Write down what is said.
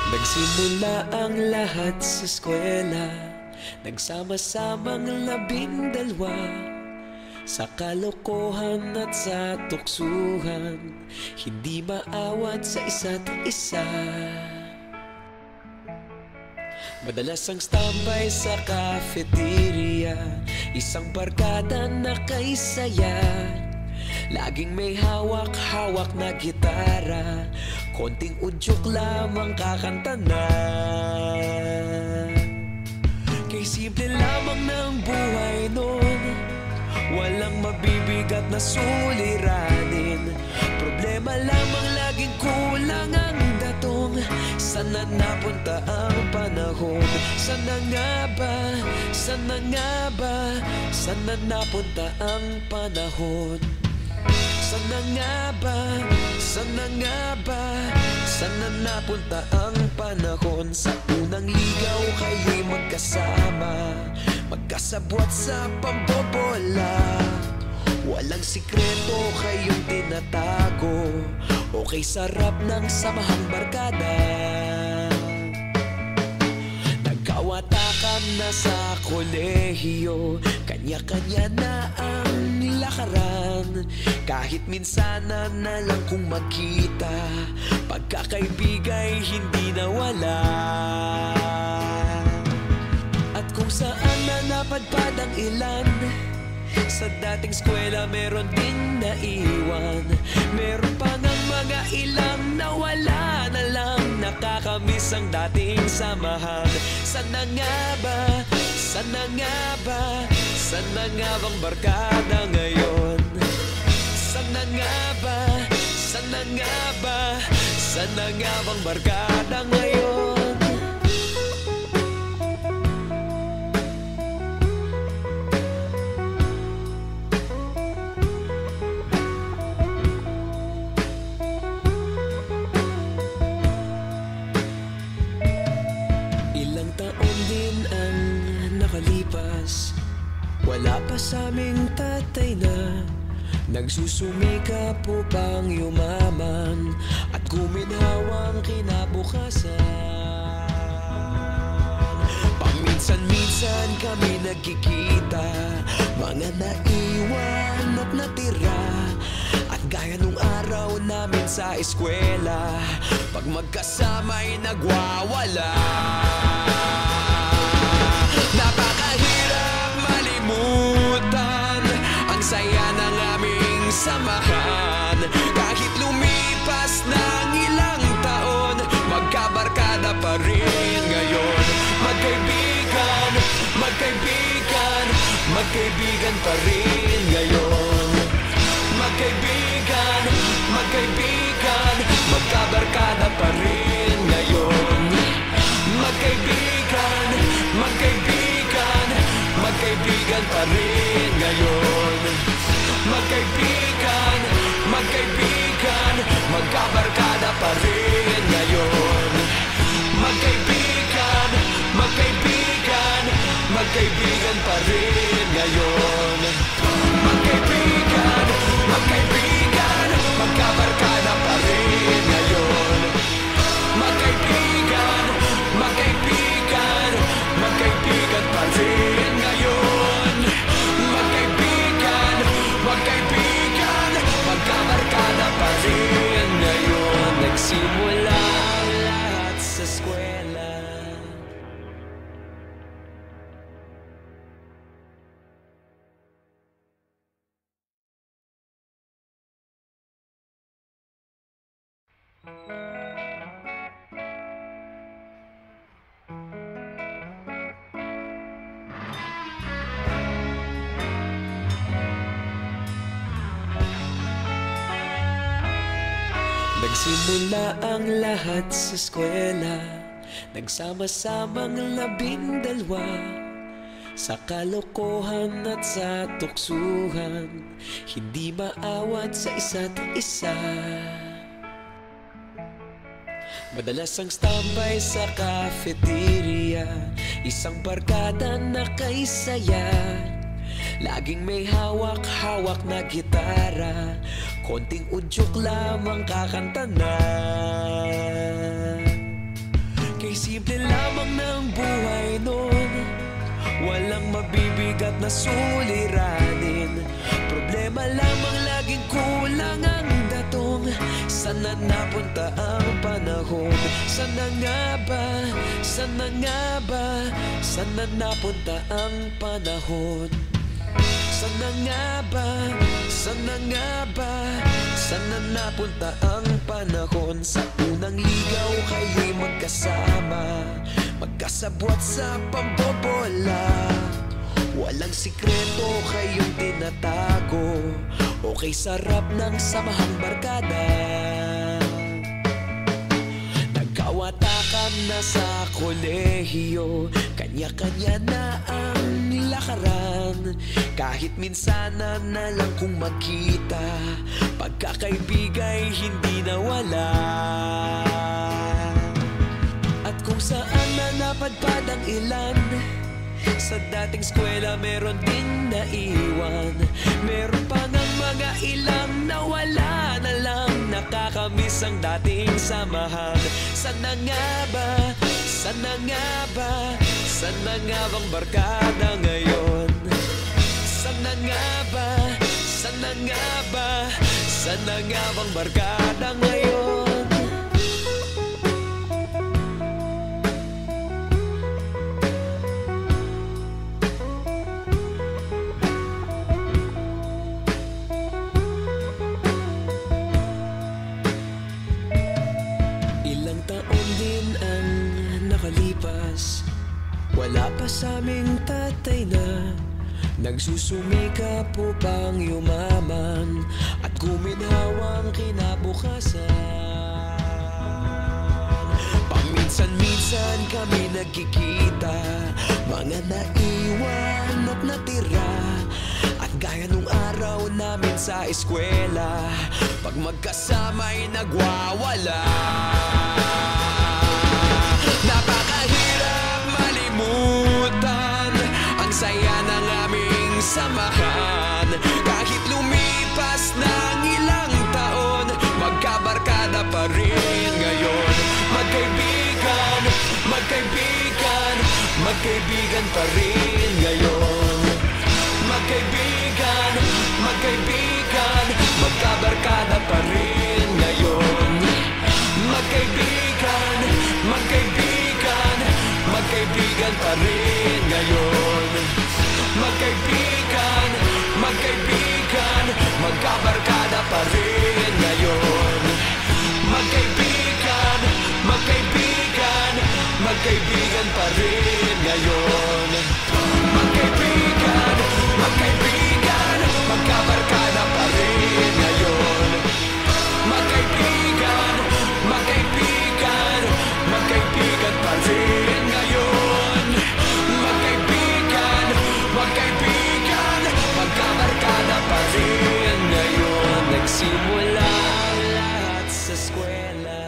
Nagsimula ang lahat sa eskwela, nagsama-samang 12 sa kalokohan at sa tuksuhan, hindi maawat sa isa't isa. Madalas ang standby sa cafeteria, isang barkada na kay saya. Laging may hawak-hawak na gitara, konting udyok lamang kakanta na. Kay simple lamang ng buhay nun, walang mabibigat na suliranin. Problema lamang laging kulang ang datong. Sana napunta ang panahon? Sana nga ba? Sana nga ba? Sana napunta ang panahon? Sana nga ba? Sana nga ba? Sana napunta ang panahon? Sa unang ligaw kayo'y magkasama, magkasabwat sa pambobola. Walang sikreto kayong tinatago, okay sarap ng samahang barkada. Nagkawatakan na sa kolehiyo, kanya-kanya na ang lakaran. Kahit minsan na lang kung magkita, pagkakaibigay hindi nawala. At kung saan na napadpad ang ilan, sa dating eskwela meron din naiwan. Meron pa ngang mga ilang nawala na lang, nakakamiss ang dating samahan. Sana nga ba? Sana nga ba? Sana nga bang barkada ngayon? Sana nga ba? Sana nga ba? Sana nga bang barkada ngayon? Ilang taon din ang nakalipas, wala pa sa aming tatay na nagsusumikap upang yumaman at guminhawang kinabukasan. Paminsan-minsan kami nagkikita, mga naiwan at natira. At gaya nung araw namin sa eskwela, pag magkasama'y nagwawala. Napakahirap malimutan ang saya ng aming samahan. Kahit lumipas ng ilang taon, magkabarkada pa rin ngayon. Magkaibigan, magkaibigan, magkaibigan pa rin ngayon. Magkaibigan, magkaibigan, magkabarkada pa rin ngayon. Magkaibigan, magkaibigan, magkaibigan pa rin ngayon. Magkaibigan, magkaibigan, magkabarkada pa rin ngayon. Magkaibigan, magkaibigan, magkaibigan pa rin ngayon. Magkaibigan, magkaibigan, magkabarkada pa rin ngayon. Magkaibigan, magkaibigan, magkaibigan pa rin ngayon. Magkaibigan, magkaibigan, magkabarkada pa rin ngayon. Nagsimula ang lahat sa eskwela. Nagsimula ang lahat sa eskwela, nagsama-samang 12 sa kalokohan at sa tuksuhan, hindi maawat sa isa't isa. Madalas ang standby sa cafeteria, isang barkada na kay saya. Laging may hawak-hawak na gitara, konting udyok lamang kakanta na. Simple lamang ng buhay nun, walang mabibigat na suliranin. Problema lamang laging kulang ang datong. Sana napunta ang panahon? Sana nga ba? Sana nga ba? Sana napunta ang panahon? Sana nga ba? Sana nga ba? Sana napunta ang panahon? Sa unang ligaw kayo'y magkasama, magkasabwat sa pambobola. Walang sikreto kayong tinatago, okay sarap ng samahang barkada. Nagkawatakan na sa kolehiyo, kanya-kanya na ang lakaran. Kahit minsanan na lang kung magkita, pagkakaibigay hindi nawala. At kung saan na napadpad ang ilan, sa dating eskwela meron din naiwan. Meron pa ngang mga ilang nawala na lang, nakakamiss ang dating samahan. Sana nga ba? Sana nga ba? Sana nga bang barkada ngayon? Sana nga ba? Sana nga ba? Sana nga bang barkada ngayon? Ilang taon din ang nakalipas, wala pa sa aming tatay na nagsusumikap upang yumaman at guminhawang kinabukasan. Paminsan-minsan kami nagkikita, mga naiwan at natira. At gaya nung araw namin sa eskwela, pag magkasama'y nagwawala. Napakahirap malimutan ang saya ng aming samahan. Kahit lumipas ng ilang taon, magkabarkada pa rin ngayon. Magkaibigan, magkaibigan, magkaibigan pa rin ngayon. Magkaibigan, magkaibigan, magkabarkada pa rin ngayon. Magkaibigan, magkaibigan, magkaibigan pa rin ngayon. Magkaibigan, magkaibigan, magkabarkada pa rin ngayon. Magkaibigan, magkaibigan, magkaibigan pa rin ngayon. Magkaibigan, magkaibigan, magkabarkada pa rin ngayon. Magkaibigan, magkaibigan, magkaibigan pa rin ngayon. Magkaibigan, magkaibigan, magkabarkada pa rin ngayon. Nagsimula ang lahat sa eskwela.